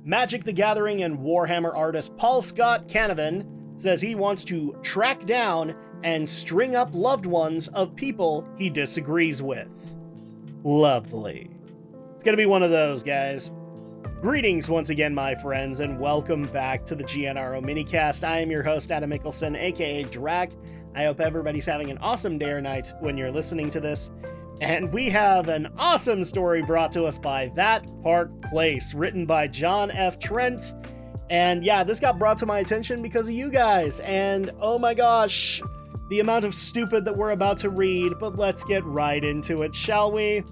Magic the Gathering and Warhammer artist Paul Scott Canavan says he wants to track down and string up loved ones of people he disagrees with. Lovely. It's gonna be one of those, guys. Greetings once again, my friends, and welcome back to the GNRO Minicast. I am your host, Adam Mickelson, aka Drak. I hope everybody's having an awesome day or night when you're listening to this. And we have an awesome story brought to us by That Park Place, written by John F. Trent. And yeah, this got brought to my attention because of you guys. And oh my gosh, the amount of stupid that we're about to read, but let's get right into it, shall we?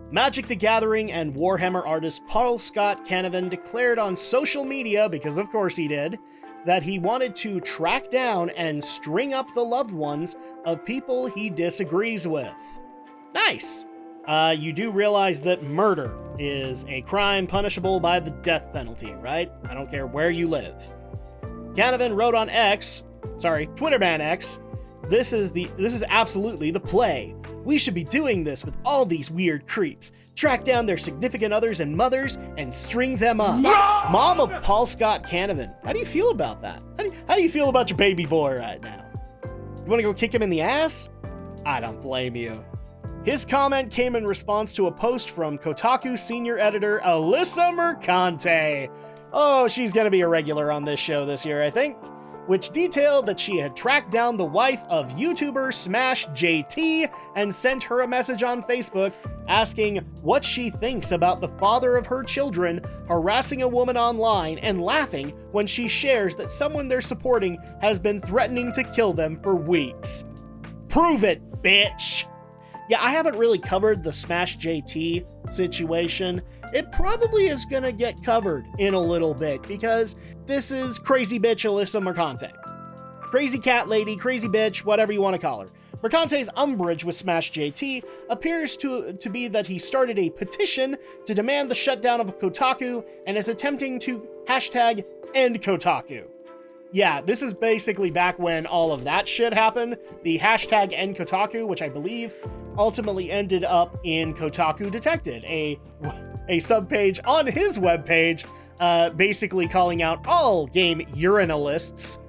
Magic the Gathering and Warhammer artist Paul Scott Canavan declared on social media, because of course he did, that he wanted to track down and string up the loved ones of people he disagrees with. Nice! You do realize that murder is a crime punishable by the death penalty, right? I don't care where you live. Canavan wrote on Twitterman X, this is absolutely the play. We should be doing this with all these weird creeps. Track down their significant others and mothers and string them up. No! Mom of Paul Scott Canavan, how do you feel about that? How do you feel about your baby boy right now? You want to go kick him in the ass? I don't blame you. His comment came in response to a post from Kotaku senior editor Alyssa Mercante. Oh, she's gonna be a regular on this show this year, I think. Which detailed that she had tracked down the wife of YouTuber Smash JT and sent her a message on Facebook asking what she thinks about the father of her children harassing a woman online and laughing when she shares that someone they're supporting has been threatening to kill them for weeks. Prove it, bitch! Yeah, I haven't really covered the Smash JT situation. It probably is gonna get covered in a little bit because this is crazy bitch Alyssa Mercante. Crazy cat lady, crazy bitch, whatever you want to call her. Mercante's umbrage with Smash JT appears to be that he started a petition to demand the shutdown of Kotaku and is attempting to hashtag end Kotaku. Yeah, this is basically back when all of that shit happened. The hashtag end Kotaku, which I believe ultimately ended up in Kotaku Detected, a subpage on his webpage, basically calling out all game urinalists,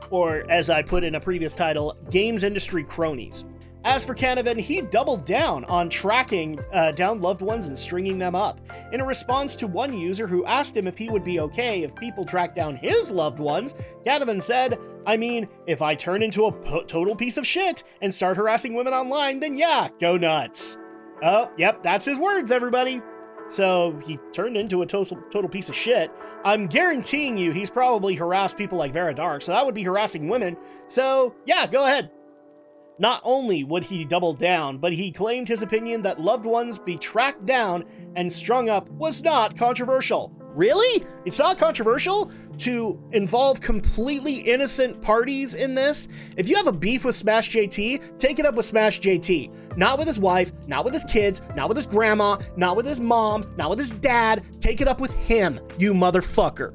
or as I put in a previous title, games industry cronies. As for Canavan, he doubled down on tracking down loved ones and stringing them up. In a response to one user who asked him if he would be okay if people tracked down his loved ones, Canavan said, I mean, if I turn into a total piece of shit and start harassing women online, then yeah, go nuts. Oh, yep, that's his words, everybody. So he turned into a total piece of shit. I'm guaranteeing you he's probably harassed people like Vera Dark, so that would be harassing women. So yeah, go ahead. Not only would he double down, but he claimed his opinion that loved ones be tracked down and strung up was not controversial. Really? It's not controversial to involve completely innocent parties in this? If you have a beef with Smash JT, take it up with Smash JT. Not with his wife, not with his kids, not with his grandma, not with his mom, not with his dad. Take it up with him, you motherfucker.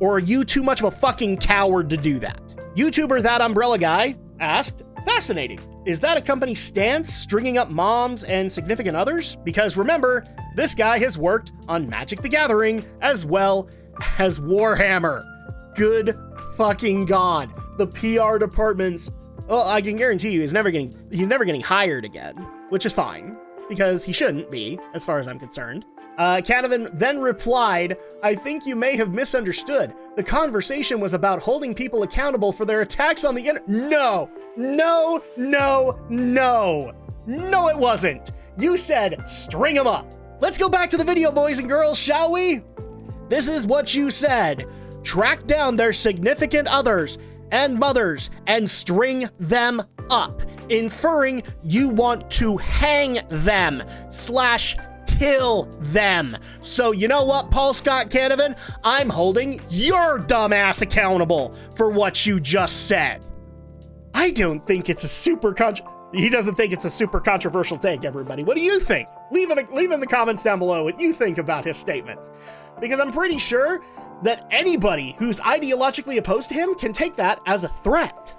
Or are you too much of a fucking coward to do that? YouTuber That Umbrella Guy asked, fascinating. Is that a company stance, stringing up moms and significant others? Because remember, this guy has worked on Magic the Gathering as well as Warhammer. Good fucking God. The PR departments, well, I can guarantee you he's never getting hired again, which is fine, because he shouldn't be, as far as I'm concerned. Canavan then replied, I think you may have misunderstood. The conversation was about holding people accountable for their attacks on the internet. No, it wasn't. You said string them up. Let's go back to the video, boys and girls, shall we? This is what you said. Track down their significant others and mothers and string them up, inferring you want to hang them / kill them. So you know what, Paul Scott Canavan? I'm holding your dumbass accountable for what you just said. I don't think it's a super He doesn't think it's a super controversial take, everybody. What do you think? Leave in the comments down below what you think about his statements. Because I'm pretty sure that anybody who's ideologically opposed to him can take that as a threat.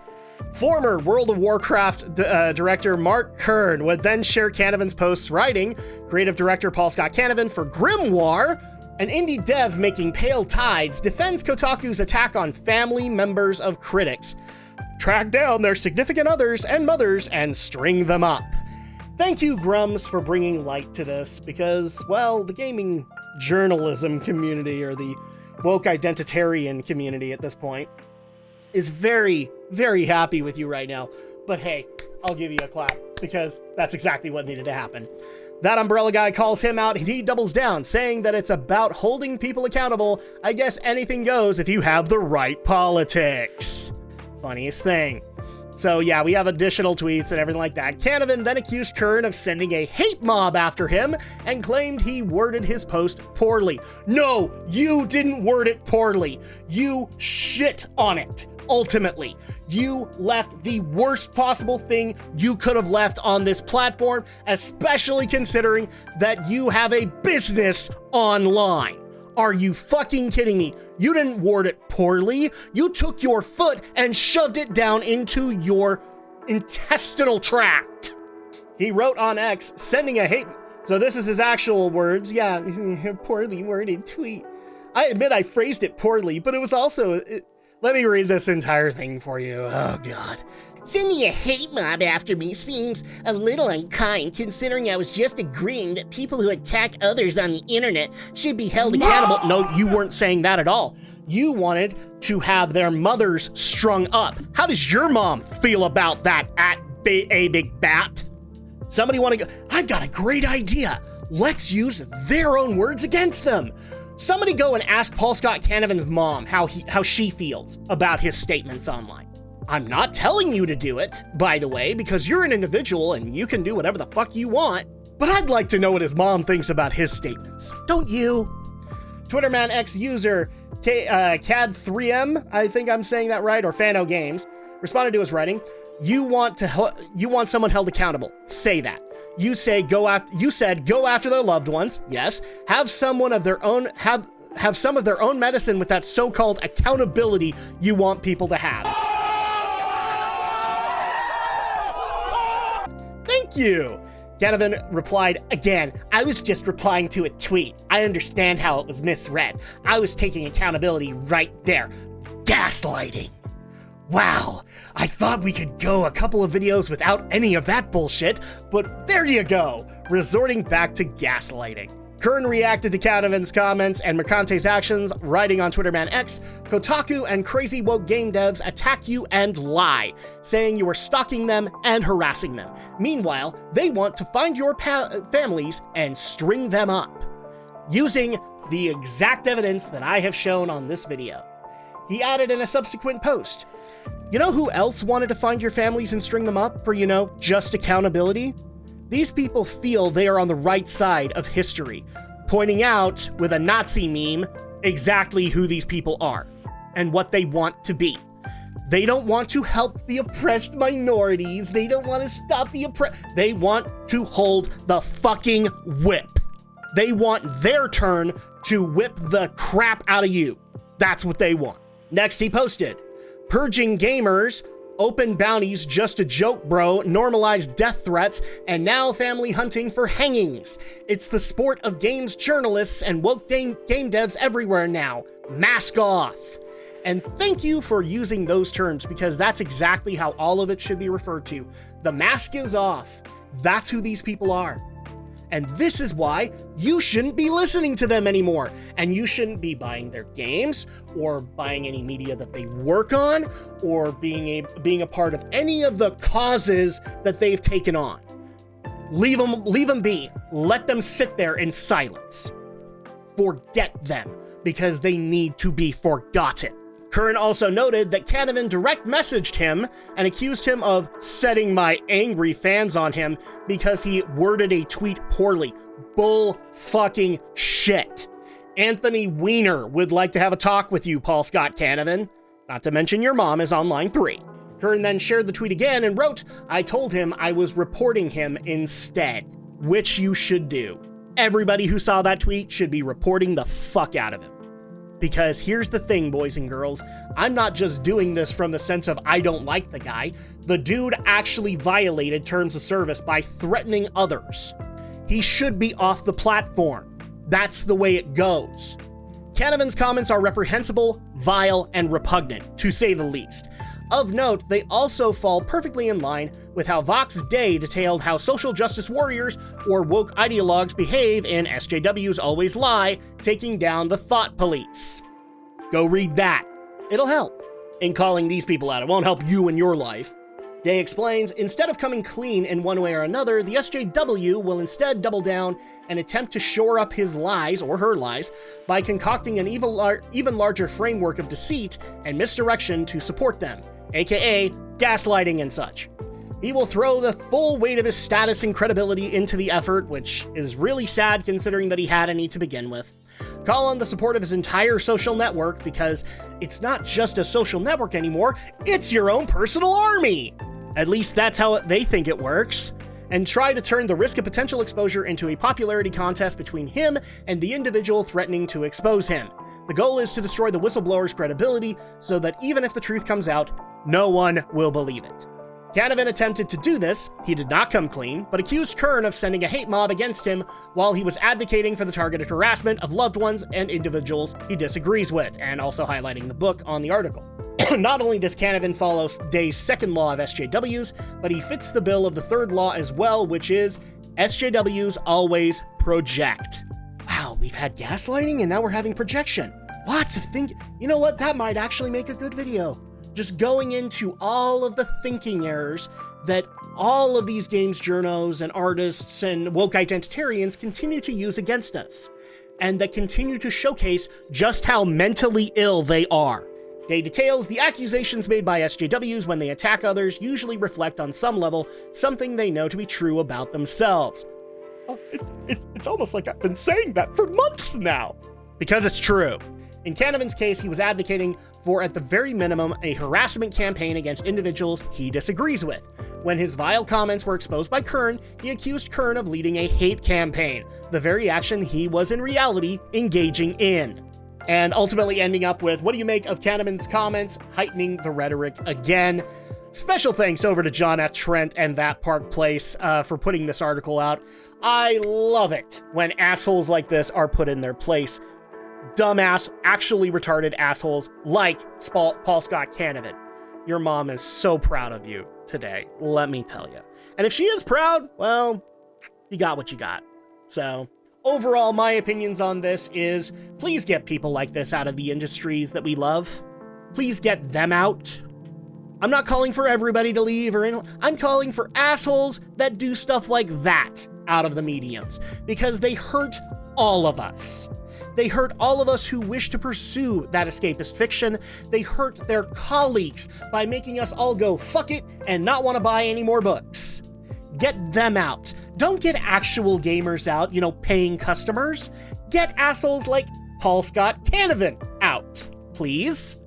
Former World of Warcraft director Mark Kern would then share Canavan's posts writing, creative director Paul Scott Canavan for Grimoire An indie dev making pale tides defends Kotaku's attack on family members of critics. Track down their significant others and mothers and string them up. Thank you, Grums, for bringing light to this because, well, the gaming journalism community or the woke identitarian community at this point is very, very happy with you right now. But hey, I'll give you a clap because that's exactly what needed to happen. That umbrella guy calls him out and he doubles down, saying that it's about holding people accountable. I guess anything goes if you have the right politics. Funniest thing. So yeah, we have additional tweets and everything like that. Canavan then accused Kern of sending a hate mob after him and claimed he worded his post poorly. No, you didn't word it poorly. You shit on it. Ultimately, you left the worst possible thing you could have left on this platform, especially considering that you have a business online. Are you fucking kidding me? You didn't word it poorly. You took your foot and shoved it down into your intestinal tract. He wrote on X, sending a hate... So this is his actual words. Yeah, poorly worded tweet. I admit I phrased it poorly, but it was also... Let me read this entire thing for you. Oh, God. Sending a hate mob after me seems a little unkind, considering I was just agreeing that people who attack others on the internet should be held accountable. No, you weren't saying that at all. You wanted to have their mothers strung up. How does your mom feel about that at a big bat? Somebody want to go, I've got a great idea. Let's use their own words against them. Somebody go and ask Paul Scott Canavan's mom how she feels about his statements online. I'm not telling you to do it, by the way, because you're an individual and you can do whatever the fuck you want. But I'd like to know what his mom thinks about his statements. Don't you? Twitterman X user CAD3M, I think I'm saying that right, or Fano Games, responded to his writing. You want someone held accountable. Say that. You said go after their loved ones. Yes. Have some of their own medicine with that so-called accountability you want people to have. Thank you. Canavan replied again, I was just replying to a tweet. I understand how it was misread. I was taking accountability right there. Gaslighting. Wow, I thought we could go a couple of videos without any of that bullshit, but there you go, resorting back to gaslighting. Kern reacted to Canavan's comments and Mercante's actions, writing on Twitterman X, Kotaku and crazy woke game devs attack you and lie, saying you are stalking them and harassing them. Meanwhile, they want to find your families and string them up, using the exact evidence that I have shown on this video. He added in a subsequent post, you know who else wanted to find your families and string them up for, just accountability? These people feel they are on the right side of history, pointing out with a Nazi meme exactly who these people are and what they want to be. They don't want to help the oppressed minorities. They don't want to stop the They want to hold the fucking whip. They want their turn to whip the crap out of you. That's what they want. Next, he posted, purging gamers, open bounties just a joke, bro, normalized death threats, and now family hunting for hangings. It's the sport of games journalists and woke game devs everywhere now. Mask off. And thank you for using those terms, because that's exactly how all of it should be referred to. The mask is off. That's who these people are. And this is why you shouldn't be listening to them anymore. And you shouldn't be buying their games or buying any media that they work on or being a part of any of the causes that they've taken on. Leave them be. Let them sit there in silence. Forget them, because they need to be forgotten. Curran also noted that Canavan direct messaged him and accused him of setting my angry fans on him because he worded a tweet poorly. Bull fucking shit. Anthony Weiner would like to have a talk with you, Paul Scott Canavan. Not to mention your mom is on line 3. Curran then shared the tweet again and wrote, I told him I was reporting him instead, which you should do. Everybody who saw that tweet should be reporting the fuck out of him. Because here's the thing, boys and girls, I'm not just doing this from the sense of I don't like the guy. The dude actually violated terms of service by threatening others. He should be off the platform. That's the way it goes. Canavan's comments are reprehensible, vile, and repugnant, to say the least. Of note, they also fall perfectly in line with how Vox Day detailed how social justice warriors or woke ideologues behave in SJW's Always Lie, taking down the thought police. Go read that. It'll help in calling these people out. It won't help you in your life. Day explains, instead of coming clean in one way or another, the SJW will instead double down and attempt to shore up his lies, or her lies, by concocting an even larger framework of deceit and misdirection to support them, aka gaslighting and such. He will throw the full weight of his status and credibility into the effort, which is really sad considering that he had any to begin with. Call on the support of his entire social network, because it's not just a social network anymore, it's your own personal army! At least that's how they think it works. And try to turn the risk of potential exposure into a popularity contest between him and the individual threatening to expose him. The goal is to destroy the whistleblower's credibility so that even if the truth comes out, no one will believe it. Canavan attempted to do this. He did not come clean, but accused Kern of sending a hate mob against him while he was advocating for the targeted harassment of loved ones and individuals he disagrees with, and also highlighting the book on the article. Not only does Canavan follow Day's second law of SJWs, but he fits the bill of the third law as well, which is SJWs always project. Wow, we've had gaslighting and now we're having projection. Lots of you know what? That might actually make a good video. Just going into all of the thinking errors that all of these games journos and artists and woke identitarians continue to use against us, and that continue to showcase just how mentally ill they are. Day details the accusations made by SJWs when they attack others usually reflect on some level something they know to be true about themselves. Oh, it's almost like I've been saying that for months now. Because it's true. In Canavan's case, he was advocating for, at the very minimum, a harassment campaign against individuals he disagrees with. When his vile comments were exposed by Kern, he accused Kern of leading a hate campaign, the very action he was in reality engaging in. And ultimately ending up with, what do you make of Canavan's comments, heightening the rhetoric again? Special thanks over to John F. Trent and That Park Place for putting this article out. I love it when assholes like this are put in their place. Dumbass, actually retarded assholes like Paul Scott Canavan. Your mom is so proud of you today, let me tell you. And if she is proud, well, you got what you got. So, overall, my opinions on this is, please get people like this out of the industries that we love. Please get them out. I'm not calling for everybody to leave or anything. I'm calling for assholes that do stuff like that out of the mediums, because they hurt all of us. They hurt all of us who wish to pursue that escapist fiction. They hurt their colleagues by making us all go fuck it and not want to buy any more books. Get them out. Don't get actual gamers out, paying customers. Get assholes like Paul Scott Canavan out, please.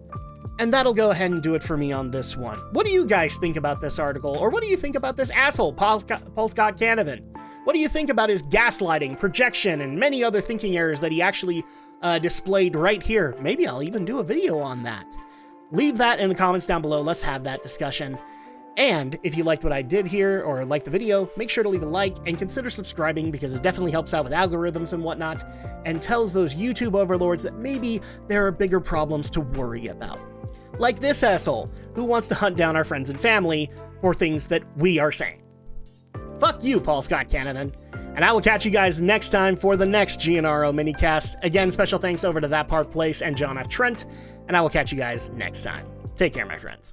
And that'll go ahead and do it for me on this one. What do you guys think about this article? Or what do you think about this asshole, Paul Scott Canavan? What do you think about his gaslighting, projection, and many other thinking errors that he actually displayed right here? Maybe I'll even do a video on that. Leave that in the comments down below. Let's have that discussion. And if you liked what I did here or liked the video, make sure to leave a like and consider subscribing, because it definitely helps out with algorithms and whatnot, and tells those YouTube overlords that maybe there are bigger problems to worry about. Like this asshole who wants to hunt down our friends and family for things that we are saying. Fuck you, Paul Scott Canavan. And I will catch you guys next time for the next GNRO Minicast. Again, special thanks over to That Park Place and John F. Trent, and I will catch you guys next time. Take care, my friends.